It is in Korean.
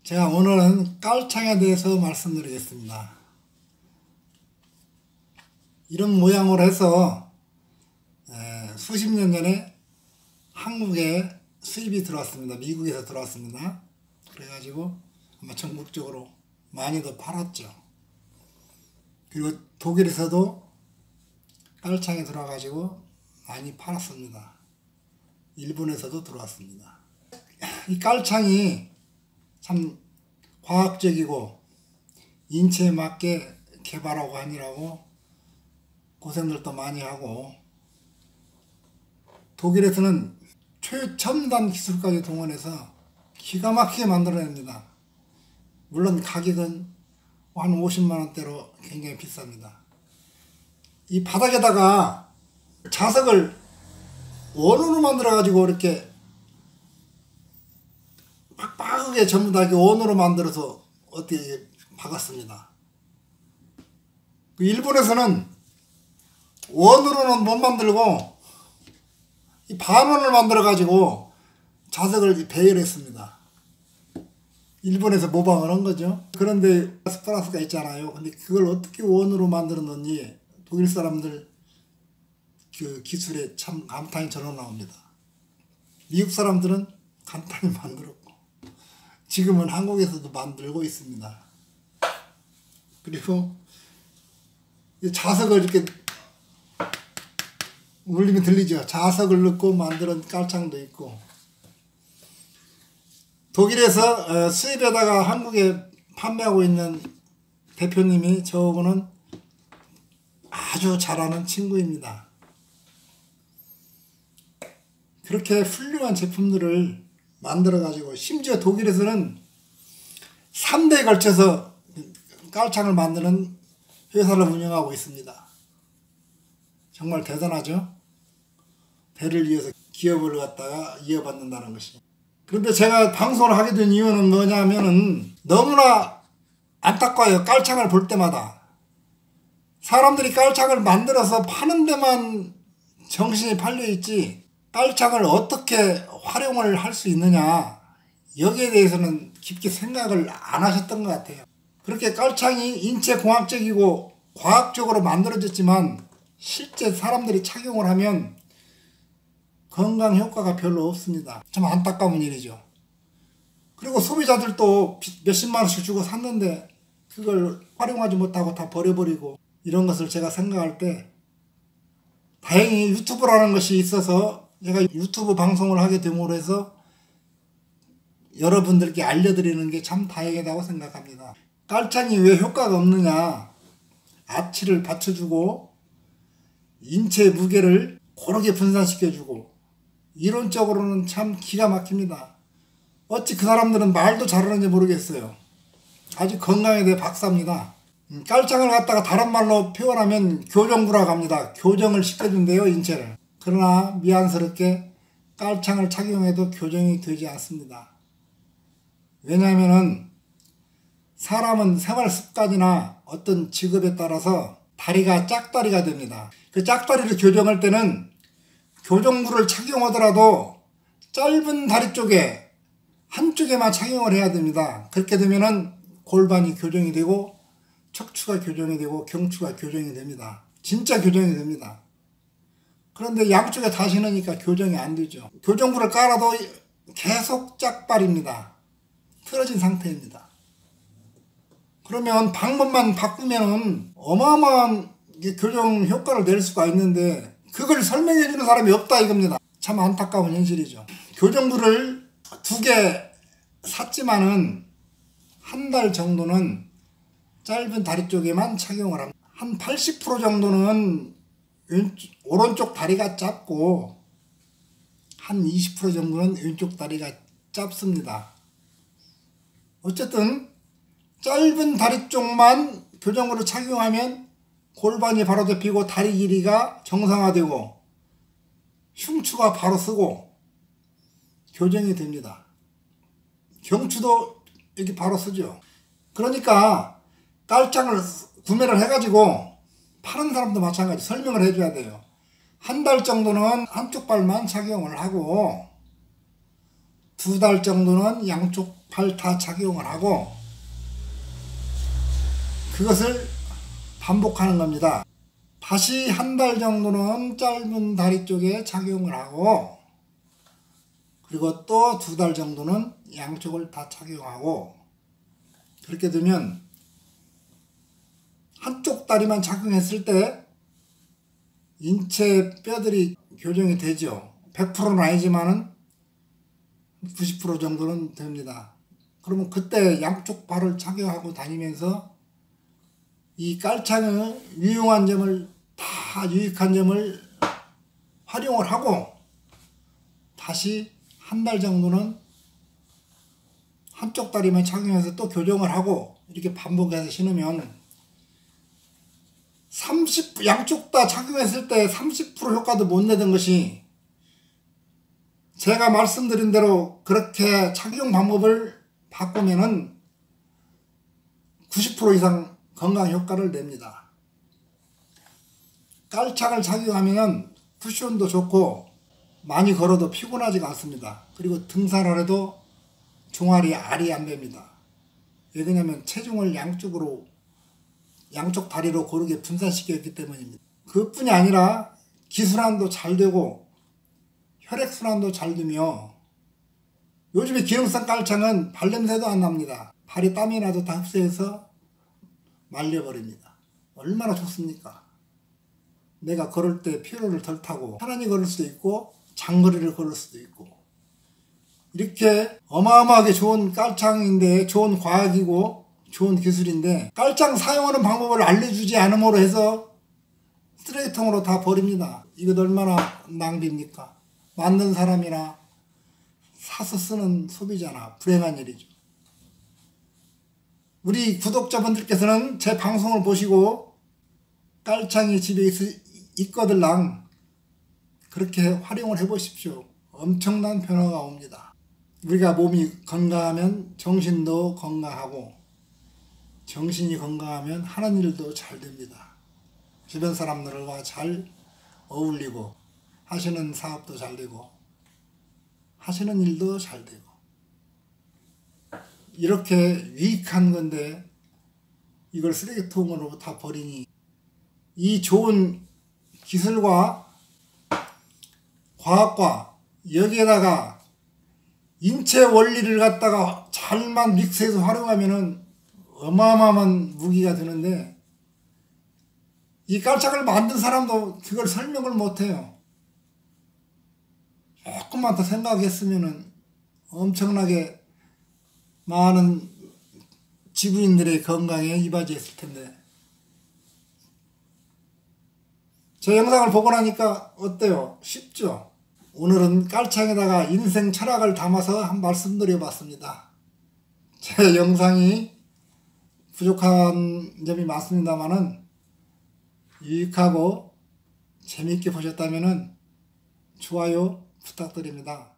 제가 오늘은 깔창에 대해서 말씀드리겠습니다. 이런 모양으로 해서 수십 년 전에 한국에 수입이 들어왔습니다. 미국에서 들어왔습니다. 그래가지고 아마 전국적으로 많이도 팔았죠. 그리고 독일에서도 깔창이 들어와가지고 많이 팔았습니다. 일본에서도 들어왔습니다. 이 깔창이 참 과학적이고 인체에 맞게 개발하고 하느라고 고생들도 많이 하고, 독일에서는 최첨단 기술까지 동원해서 기가 막히게 만들어냅니다. 물론 가격은 한 50만원대로 굉장히 비쌉니다. 이 바닥에다가 자석을 원으로 만들어 가지고 이렇게 빡빡하게 전부 다 이렇게 원으로 만들어서 어떻게 박았습니다. 일본에서는 원으로는 못 만들고 이 반원을 만들어 가지고 자석을 배열했습니다. 일본에서 모방을 한 거죠. 그런데 플러스가 있잖아요. 근데 그걸 어떻게 원으로 만들었는지 독일 사람들 그 기술에 참 감탄이 절로 나옵니다. 미국 사람들은 간단히 만들었고 지금은 한국에서도 만들고 있습니다. 그리고 이 자석을 이렇게 울리면 들리죠. 자석을 넣고 만드는 깔창도 있고, 독일에서 수입에다가 한국에 판매하고 있는 대표님이 저하고는 아주 잘하는 친구입니다. 그렇게 훌륭한 제품들을 만들어 가지고, 심지어 독일에서는 3대에 걸쳐서 깔창을 만드는 회사를 운영하고 있습니다. 정말 대단하죠? 대를 이어서 기업을 갖다가 이어받는다는 것이. 그런데 제가 방송을 하게 된 이유는 뭐냐면은 너무나 안타까워요. 깔창을 볼 때마다 사람들이 깔창을 만들어서 파는 데만 정신이 팔려 있지, 깔창을 어떻게 활용을 할 수 있느냐, 여기에 대해서는 깊게 생각을 안 하셨던 것 같아요. 그렇게 깔창이 인체공학적이고 과학적으로 만들어졌지만 실제 사람들이 착용을 하면 건강 효과가 별로 없습니다. 참 안타까운 일이죠. 그리고 소비자들도 몇십만 원씩 주고 샀는데 그걸 활용하지 못하고 다 버려버리고, 이런 것을 제가 생각할 때 다행히 유튜브라는 것이 있어서 제가 유튜브 방송을 하게 됨으로 해서 여러분들께 알려드리는 게 참 다행이라고 생각합니다. 깔창이 왜 효과가 없느냐, 아치를 받쳐주고 인체 무게를 고르게 분산시켜주고, 이론적으로는 참 기가 막힙니다. 어찌 그 사람들은 말도 잘하는지 모르겠어요. 아주 건강에 대해 박사입니다. 깔창을 갖다가 다른 말로 표현하면 교정구라고 합니다. 교정을 시켜준대요, 인체를. 그러나 미안스럽게 깔창을 착용해도 교정이 되지 않습니다. 왜냐하면은 사람은 생활 습관이나 어떤 직업에 따라서 다리가 짝다리가 됩니다. 그 짝다리를 교정할 때는 교정구를 착용하더라도 짧은 다리 쪽에 한쪽에만 착용을 해야 됩니다. 그렇게 되면은 골반이 교정이 되고 척추가 교정이 되고 경추가 교정이 됩니다. 진짜 교정이 됩니다. 그런데 양쪽에 다 신으니까 교정이 안 되죠. 교정구를 깔아도 계속 짝발입니다. 틀어진 상태입니다. 그러면 방법만 바꾸면은 어마어마한 교정 효과를 낼 수가 있는데 그걸 설명해 주는 사람이 없다 이겁니다. 참 안타까운 현실이죠. 교정구를 2개 샀지만은 한 달 정도는 짧은 다리 쪽에만 착용을 합니다. 한 80% 정도는 오른쪽 다리가 짧고 한 20% 정도는 왼쪽 다리가 짧습니다. 어쨌든 짧은 다리 쪽만 교정구를 착용하면 골반이 바로 접히고 다리 길이가 정상화되고 흉추가 바로 서고 교정이 됩니다. 경추도 이렇게 바로 서죠. 그러니까 깔창을 구매를 해가지고 파는 사람도 마찬가지 설명을 해줘야 돼요. 한 달 정도는 한쪽 발만 착용을 하고 2달 정도는 양쪽 8타 착용을 하고 그것을 반복하는 겁니다. 다시 한 달 정도는 짧은 다리 쪽에 착용을 하고 그리고 또 2달 정도는 양쪽을 다 착용하고 그렇게 되면 한쪽 다리만 착용했을 때 인체 뼈들이 교정이 되죠. 100%는 아니지만은 90% 정도는 됩니다. 그러면 그때 양쪽 발을 착용하고 다니면서 이 깔창의 유용한 점을 다 유익한 점을 활용을 하고 다시 한 달 정도는 한쪽 다리만 착용해서 또 교정을 하고 이렇게 반복해서 신으면 양쪽 다 착용했을 때 30% 효과도 못 내던 것이 제가 말씀드린 대로 그렇게 착용 방법을 바꾸면은 90% 이상 건강 효과를 냅니다. 깔창을 착용하면 쿠션도 좋고 많이 걸어도 피곤하지가 않습니다. 그리고 등산을 해도 종아리 알이 안 됩니다. 왜 그러냐면 체중을 양쪽 다리로 고르게 분산시켰기 때문입니다. 그것뿐이 아니라 기순환도 잘 되고 혈액순환도 잘 되며 요즘에 기능성 깔창은 발냄새도 안 납니다. 발이 땀이 나도 다 흡수해서 말려버립니다. 얼마나 좋습니까? 내가 걸을 때 피로를 덜 타고 편안히 걸을 수도 있고 장거리를 걸을 수도 있고 이렇게 어마어마하게 좋은 깔창인데 좋은 과학이고 좋은 기술인데 깔창 사용하는 방법을 알려주지 않음으로 해서 쓰레기통으로 다 버립니다. 이것 얼마나 낭비입니까? 만든 사람이나 사서 쓰는 소비자나 불행한 일이죠. 우리 구독자분들께서는 제 방송을 보시고 깔창이 집에 있거들랑 그렇게 활용을 해보십시오. 엄청난 변화가 옵니다. 우리가 몸이 건강하면 정신도 건강하고 정신이 건강하면 하는 일도 잘 됩니다. 주변 사람들과 잘 어울리고 하시는 사업도 잘 되고 하시는 일도 잘 되고 이렇게 유익한 건데 이걸 쓰레기통으로 다 버리니 이 좋은 기술과 과학과 여기에다가 인체 원리를 갖다가 잘만 믹스해서 활용하면은 어마어마한 무기가 되는데 이 깔창을 만든 사람도 그걸 설명을 못해요. 조금만 더 생각했으면은 엄청나게 많은 지구인들의 건강에 이바지했을 텐데 제 영상을 보고 나니까 어때요? 쉽죠? 오늘은 깔창에다가 인생 철학을 담아서 한 말씀 드려봤습니다. 제 영상이 부족한 점이 많습니다만은 유익하고 재미있게 보셨다면 좋아요 부탁드립니다.